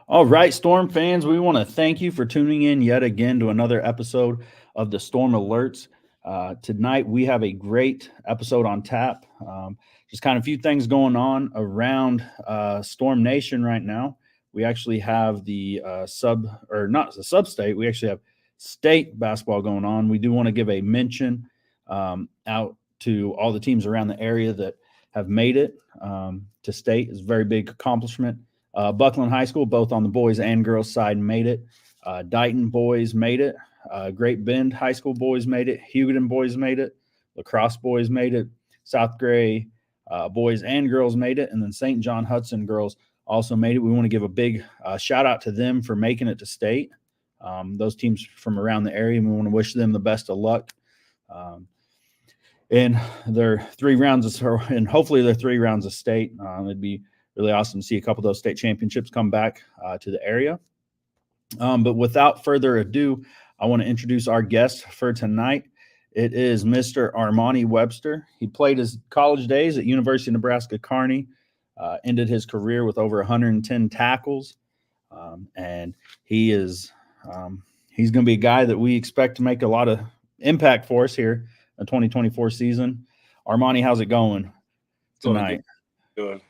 All right, Storm fans, we want to thank you for tuning in yet again to another episode of the Storm Alerts. Tonight, we have a great episode on tap. Just kind of a few things going on around Storm Nation right now. We actually have the or not the sub state, we actually have state basketball going on. We do want to give a mention out to all the teams around the area that have made it to state. It's a very big accomplishment. Buckland High School, both on the boys and girls side, made it. Dighton boys made it. Great Bend High School boys made it. Hugoton boys made it. Lacrosse boys made it. South Gray boys and girls made it. And then St. John Hudson girls also made it. We want to give a big shout out to them for making it to state. Those teams from around the area, and we want to wish them the best of luck. In their 3 rounds and hopefully their 3 rounds of state. It'd be really awesome to see a couple of those state championships come back to the area. But without further ado, I want to introduce our guest for tonight. It is Mr. Armani Webster. He played his college days at University of Nebraska-Kearney, ended his career with over 110 tackles, and he's going to be a guy that we expect to make a lot of impact for us here in the 2024 season. Armani, how's it going tonight? Good.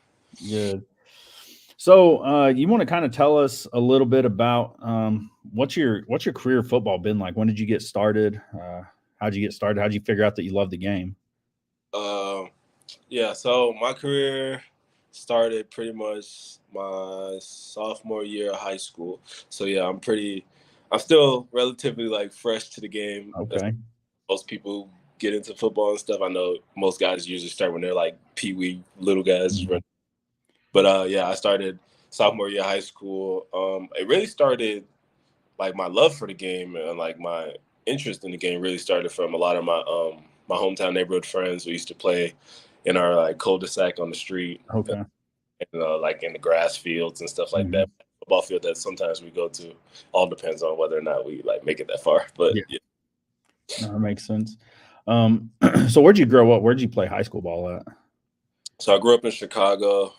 Good. So you want to kind of tell us a little bit about what's your career football been like? When did you get started? How'd you get started? How'd you figure out that you love the game? Yeah, so my career started pretty much my sophomore year of high school. So yeah, I'm still relatively like fresh to the game. Okay. Most people get into football and stuff. I know most guys usually start when they're like peewee little guys. Mm-hmm. But yeah, I started sophomore year of high school. It really started like my love for the game and like my interest in the game really started from a lot of my my hometown neighborhood friends. We used to play in our like cul-de-sac on the street. Okay. And, like in the grass fields and stuff like that. Football field that sometimes we go to. All depends on whether or not we like make it that far. But yeah. No, that makes sense. So where'd you grow up? Where'd you play high school ball at? So I grew up in Chicago,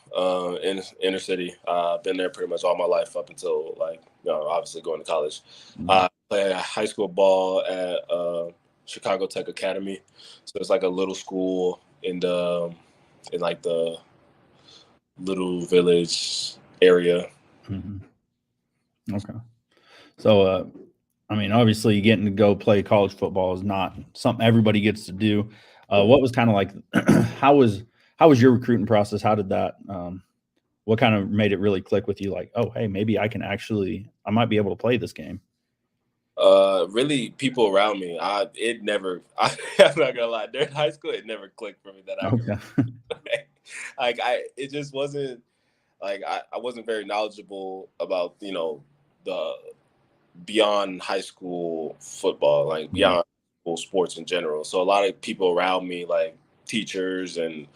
in inner city. I've been there pretty much all my life up until like, obviously going to college. I played high school ball at Chicago Tech Academy. So it's like a little school in like the little village area. Mm-hmm. Okay. So, I mean, obviously getting to go play college football is not something everybody gets to do. What was kind of like, how was your recruiting process? How did that, what kind of made it really click with you? Like, oh, hey, maybe I might be able to play this game. Really people around me. I'm not gonna lie, during high school, it never clicked for me that I could. Like it just wasn't like, I wasn't very knowledgeable about, the beyond high school football, like beyond school sports in general. So a lot of people around me, like teachers and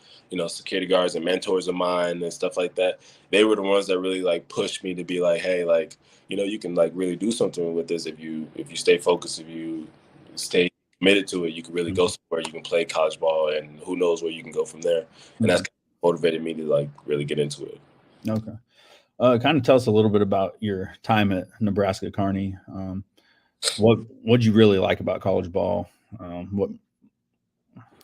security guards and mentors of mine and stuff like that, they were the ones that really like pushed me to be like, hey, like, you can like really do something with this if you stay focused, if you stay committed to it, you can really go somewhere. You can play college ball, and who knows where you can go from there. And that's kind of motivated me to like really get into it. Okay. Kind of tell us a little bit about your time at Nebraska-Kearney. What'd you really like about college ball?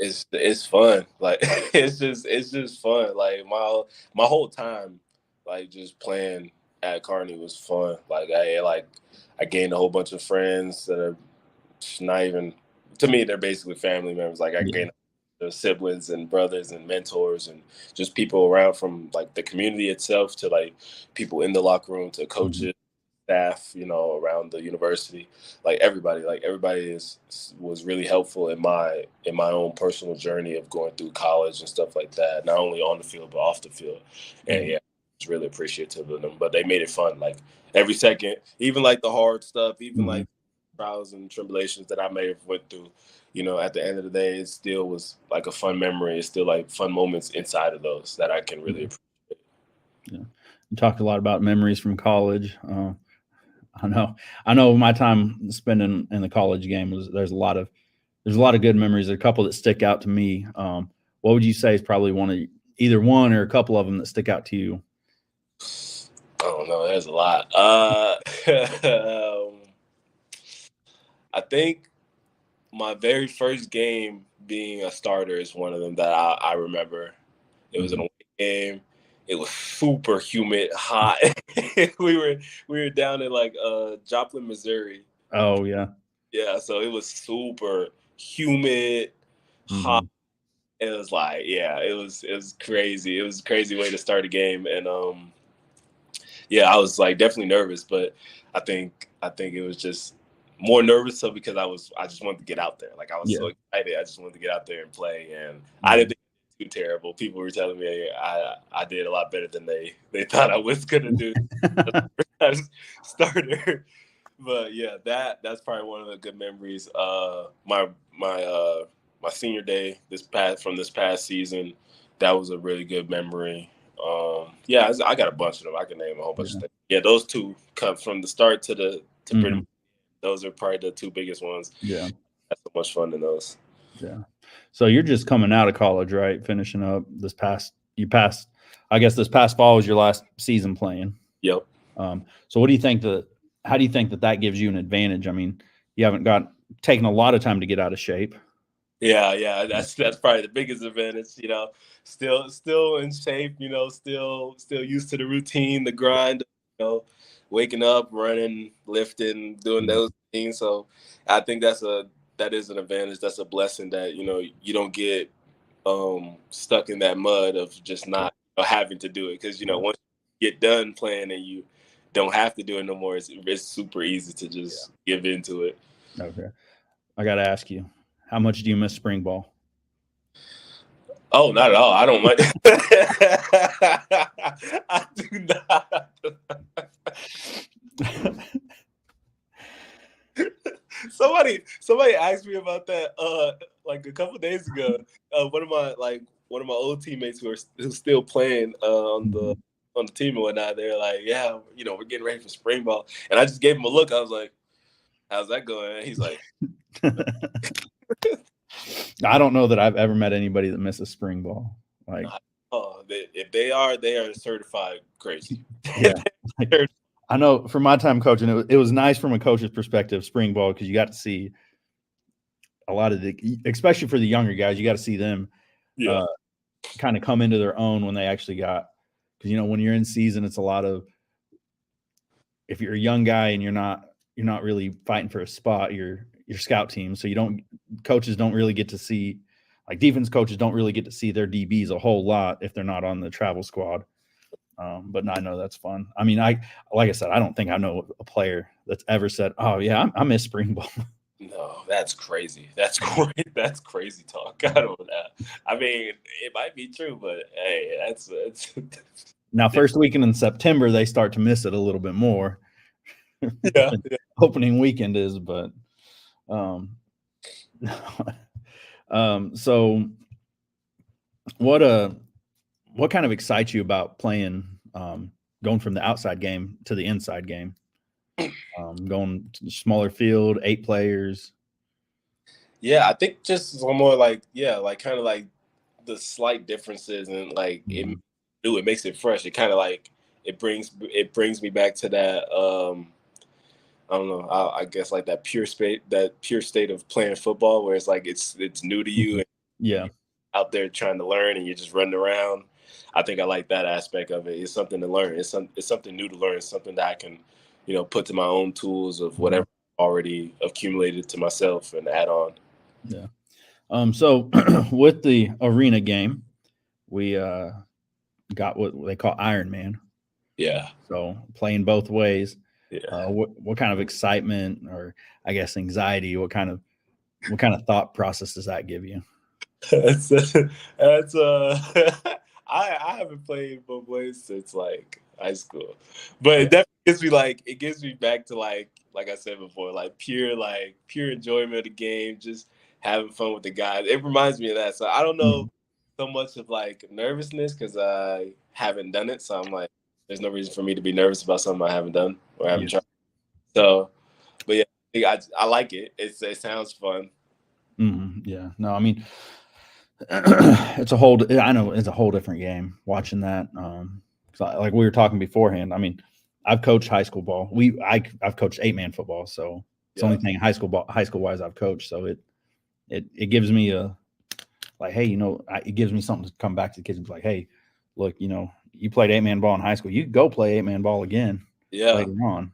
It's fun. Like it's just fun. Like my whole time, like just playing at Kearney was fun. Like I gained a whole bunch of friends that are not even, to me, they're basically family members. Like I gained siblings and brothers and mentors and just people around, from like the community itself to like people in the locker room to coaches, staff, around the university. Like everybody was really helpful in my own personal journey of going through college and stuff like that, not only on the field but off the field. And yeah, I was really appreciative of them, but they made it fun. Like every second, even like the hard stuff, even like trials and tribulations that I may have went through, at the end of the day, it still was like a fun memory. It's still like fun moments inside of those that I can really appreciate. Yeah. You talked a lot about memories from college. I know my time spending in the college game there's a lot of good memories. There's a couple that stick out to me. What would you say is probably either one or a couple of them that stick out to you? don't know. There's a lot. I think my very first game being a starter is one of them that I remember. It was an away game. It was super humid, hot. we were down in like Joplin, Missouri. Oh yeah. Yeah, so it was super humid, hot. Mhm. It was like, yeah, it was crazy. It was a crazy way to start a game, and yeah, I was like definitely nervous, but I think it was just more nervous so because I just wanted to get out there. Like I was Yeah. so excited. I just wanted to get out there and play, and I Yeah. didn't think it was too terrible. People were telling me I did a lot better than they thought I was gonna do as starter. But yeah, that's probably one of the good memories. My senior day this past season, that was a really good memory. Yeah, I got a bunch of them. I can name a whole bunch of Yeah. things. Yeah, those two come from the start to pretty. Mhm. Those are probably the two biggest ones. Yeah. Had so much fun in those. Yeah. So you're just coming out of college, right? Finishing up you passed, I guess this past fall was your last season playing. Yep. So how do you think that gives you an advantage? I mean, you haven't taken a lot of time to get out of shape. Yeah. That's probably the biggest advantage. Still in shape. Still used to the routine, the grind. Waking up, running, lifting, doing Yeah. those things. So I think that is an advantage. That's a blessing that you don't get stuck in that mud of just not having to do it because Yeah. once you get done playing and you don't have to do it no more, it's super easy to just give into it. Okay. I got to ask you, how much do you miss spring ball? Oh, not at all. I don't mind. I do not. Somebody asked me about that like a couple days ago. One of my old teammates who's still playing on the team and whatnot. They're like, yeah, we're getting ready for spring ball, and I just gave him a look. I was like, how's that going? And he's like, I don't know that I've ever met anybody that misses spring ball. Like, oh, if they are certified crazy. yeah. I know from my time coaching, it was nice from a coach's perspective, spring ball, because you got to see a lot of especially for the younger guys, you got to see them Yeah. kind of come into their own when they actually because when you're in season, it's a lot of, if you're a young guy and you're not really fighting for a spot, your scout team, so coaches don't really get to see, like defense coaches don't really get to see their DBs a whole lot if they're not on the travel squad. But I know that's fun. I mean, like I said, I don't think I know a player that's ever said, "Oh yeah, I miss spring ball." No, that's crazy. That's great. That's crazy talk. I don't know. I mean, it might be true, but hey, that's Now, first weekend in September, they start to miss it a little bit more. yeah. Opening weekend is, but so what kind of excites you about playing, going from the outside game to the inside game, going to the smaller field, 8 players? Yeah, I think just one more like kind of like the slight differences and like Mhm. it makes it fresh. It kind of like it brings me back to that I don't know. I guess like that pure state of playing football, where it's like it's new to you, and Yeah. you're out there trying to learn, and you're just running around. I think I like that aspect of it. It's something to learn. It's something new to learn. It's something that I can, put to my own tools of Mhm. whatever I've already accumulated to myself and add on. Yeah. So with the arena game, we got what they call Iron Man. Yeah, So playing both ways. yeah. What kind of excitement, or I guess anxiety? What kind of thought process does that give you? That's I haven't played both ways since like high school, but Yeah. it definitely gives me back to like I said before, pure enjoyment of the game, just having fun with the guys. It reminds me of that. So I don't know Mhm. so much of like nervousness because I haven't done it. So I'm like, there's no reason for me to be nervous about something I haven't done or haven't Yeah. tried. So, but yeah, I like it. It sounds fun. Yeah. No, I mean, I know it's a whole different game watching that. 'Cause like we were talking beforehand. I mean, I've coached high school ball. I've coached 8-man football, so it's the only thing high school wise I've coached. So it gives me a like, hey, it gives me something to come back to the kids and be like, hey, look, you played 8-man ball in high school. You could go play 8-man ball again later on.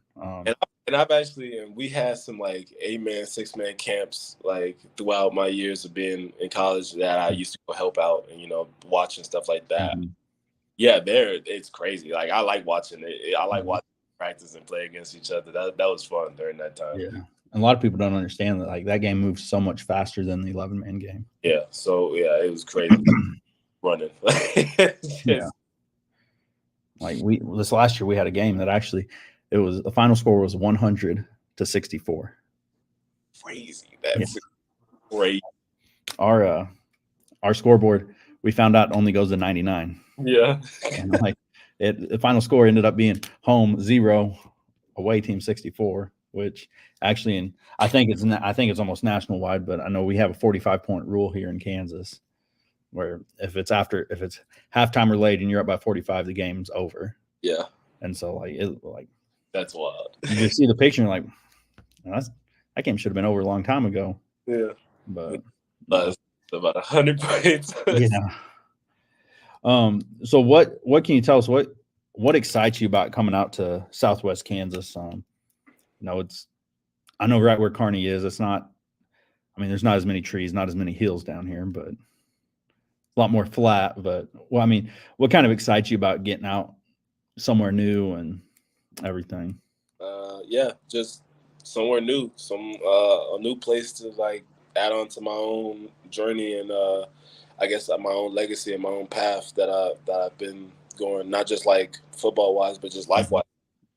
And I've actually, we had some like 8-man, 6-man camps like throughout my years of being in college that I used to go help out and watching stuff like that. Mm-hmm. Yeah, it's crazy. Like I like watching it. I like watching practice and play against each other. That was fun during that time. Yeah, and a lot of people don't understand that like that game moves so much faster than the 11-man game. Yeah, so it was crazy running. Yeah. Like this last year we had a game that actually the final score was 100-64. Crazy. That's great. Our scoreboard, we found out, only goes to 99. Yeah. And like the final score ended up being home 0, away team 64, which actually, I think it's almost national wide, but I know we have a 45-point rule here in Kansas, where if it's halftime or late and you're up by 45, the game's over. Yeah. And so that's wild. You just see the picture and you're like, that game should have been over a long time ago. Yeah. But about 100 points. Yeah. So what can you tell us? What excites you about coming out to Southwest Kansas? I know right where Kearney is. It's not. I mean, there's not as many trees, not as many hills down here, but a lot more flat. But I mean, what kind of excites you about getting out somewhere new and everything? Yeah, just somewhere new, a new place to like add on to my own journey and I guess my own legacy and my own path that I've been going, not just like football wise, but just life wise.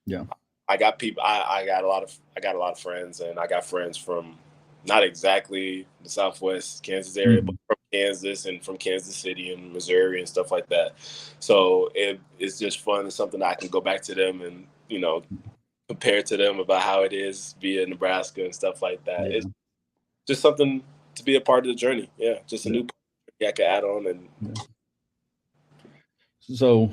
Yeah, I got people. I got a lot of friends, and I got friends from not exactly the Southwest Kansas area, but from Kansas and from Kansas City and Missouri and stuff like that. So it's just fun. It's something I can go back to them and compare to them about how it is via Nebraska and stuff like that. Yeah. It's just something to be a part of the journey. Yeah, just a new I can add on. And so,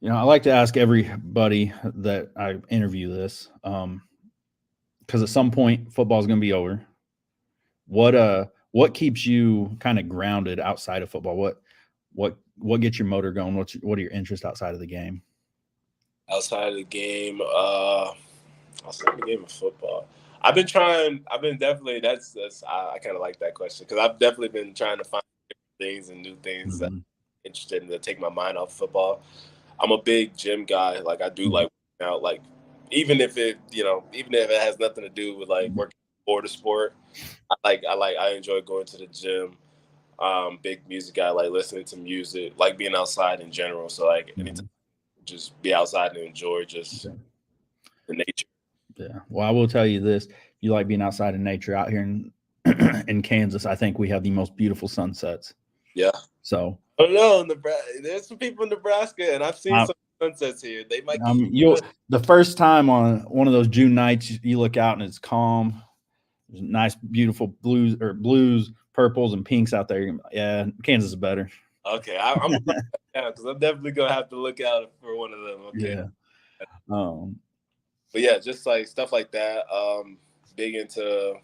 I like to ask everybody that I interview this, because at some point football is going to be over. What keeps you kind of grounded outside of football? What gets your motor going? What are your interests outside of the game? Outside of the game, outside of the game of football, I kind of like that question because I've definitely been trying to find things and new things that I'm interested in to take my mind off football. I'm a big gym guy. Like I do like working out, like even if it has nothing to do with like working or the sport. I enjoy going to the gym. Big music guy, like listening to music, like being outside in general. So like anytime just be outside and enjoy just the nature. Yeah. Well, I will tell you this. You like being outside in nature out here in Kansas. I think we have the most beautiful sunsets. Yeah. So I don't know. There's some people in Nebraska, and I've seen some sunsets here. They might be the first time on one of those June nights, you look out and it's calm. There's nice, beautiful blues, purples, and pinks out there. Yeah, Kansas is better. Okay, I'm because I'm definitely gonna have to look out for one of them. Okay. Yeah. But yeah, just like stuff like that. Big into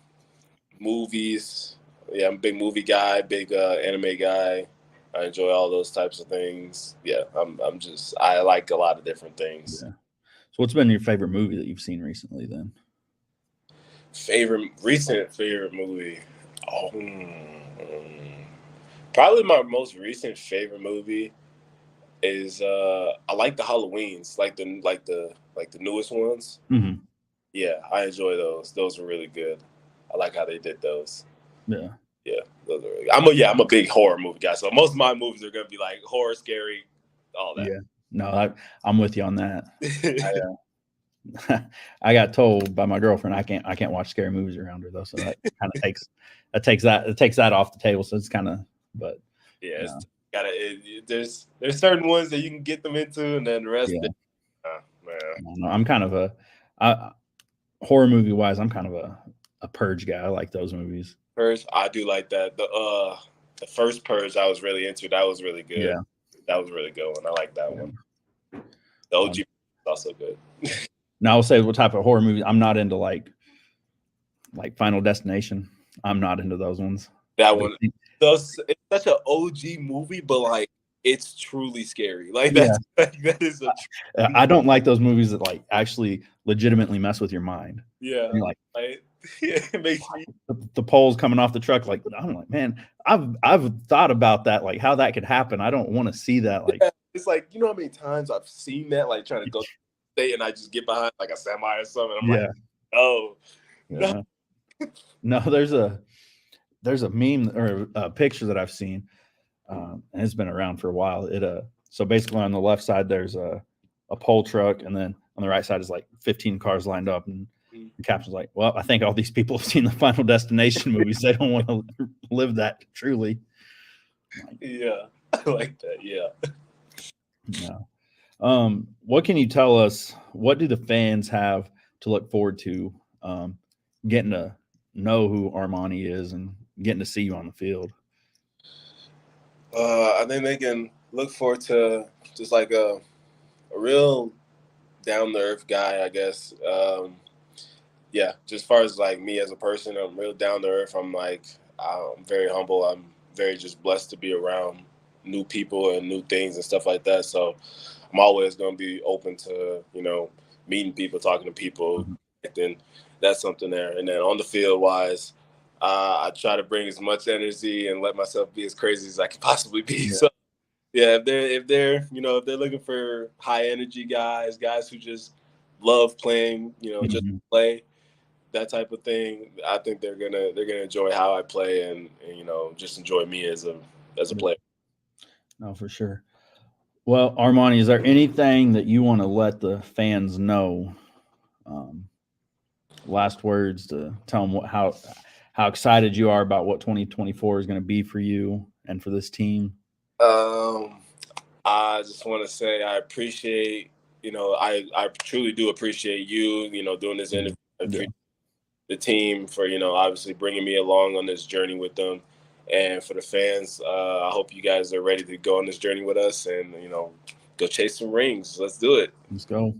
movies. Yeah, I'm a big movie guy, big anime guy. I enjoy all those types of things. Yeah, I like a lot of different things. Yeah. So what's been your favorite movie that you've seen recently then? Recent favorite movie. Probably my most recent favorite movie is I like the Halloweens, like the newest ones. Mm-hmm. Yeah, I enjoy those. Those are really good. I like how they did those. Yeah. Yeah, those are really good. I'm a big horror movie guy, so most of my movies are gonna be like horror, scary, all that. Yeah. No, I'm with you on that. I got told by my girlfriend I can't watch scary movies around her though, so that kind of takes that off the table. So it's kind of, but yeah, there's certain ones that you can get them into, and then the rest. Yeah. Man. I'm kind of horror movie wise. I'm kind of a Purge guy. I like those movies. Purge, I do like that. The first Purge I was really into. That was really good. Yeah, that was really good one. I like that one. The OG. also good. Now I'll say what type of horror movie. I'm not into like Final Destination. I'm not into those ones. That one, it's such an OG movie, but like it's truly scary. Like that's that is a. I don't like those movies that like actually legitimately mess with your mind. Yeah, you're like it makes me the poles coming off the truck. Like I'm like, man, I've thought about that, like how that could happen. I don't want to see that. Like it's like, you know how many times I've seen that, like trying to go state and I just get behind like a semi or something. I'm like, oh no. No, there's a meme or a picture that I've seen, and it's been around for a while. So basically on the left side there's a pole truck, and then on the right side is like 15 cars lined up, and the caption's like, well, I think all these people have seen the Final Destination movies. They don't want to live that truly. Yeah, I like that. Yeah. What can you tell us? What do the fans have to look forward to getting to know who Armani is and getting to see you on the field? I think they can look forward to just like a real down to earth guy, I guess. Yeah, just as far as like me as a person, I'm real down to earth. I'm very humble. I'm very just blessed to be around new people and new things and stuff like that. So I'm always going to be open to, meeting people, talking to people. Then that's something there. And then on the field wise, I try to bring as much energy and let myself be as crazy as I can possibly be. Yeah. So yeah, if they're looking for high energy guys who just love playing, just play, that type of thing, I think they're gonna enjoy how I play and just enjoy me as a player. No, for sure. Well, Armani, is there anything that you want to let the fans know? Last words to tell them how excited you are about what 2024 is going to be for you and for this team. I just want to say I appreciate, I truly do appreciate you, doing this interview. I appreciate the team for, obviously bringing me along on this journey with them. And for the fans, I hope you guys are ready to go on this journey with us and, go chase some rings. Let's do it. Let's go.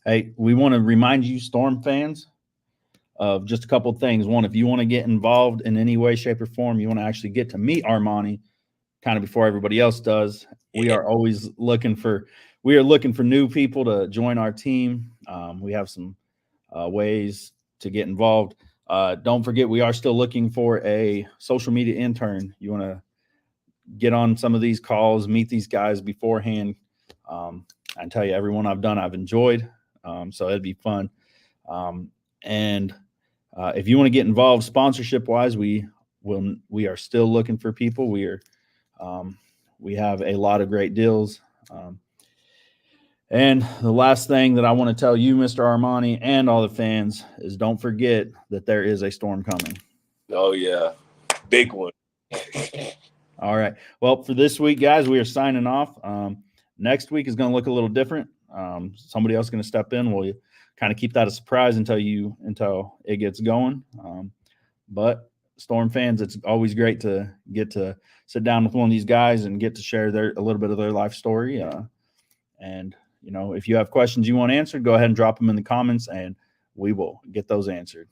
Hey, we want to remind you, Storm fans, of just a couple of things. One, if you want to get involved in any way, shape, or form, you want to actually get to meet Armani kind of before everybody else does. We are always looking for new people to join our team. We have some ways to get involved. Don't forget, we are still looking for a social media intern. You want to get on some of these calls, meet these guys beforehand. I tell you, everyone I've done, I've enjoyed. So it'd be fun. And if you want to get involved sponsorship wise, we are still looking for people. We have a lot of great deals. And the last thing that I want to tell you, Mr. Armani, and all the fans is don't forget that there is a storm coming. Oh, yeah. Big one. All right. Well, for this week, guys, we are signing off. Next week is going to look a little different. Somebody else is going to step in. We'll kind of keep that a surprise until it gets going. But Storm fans, it's always great to get to sit down with one of these guys and get to share a little bit of their life story. And if you have questions you want answered, go ahead and drop them in the comments, and we will get those answered.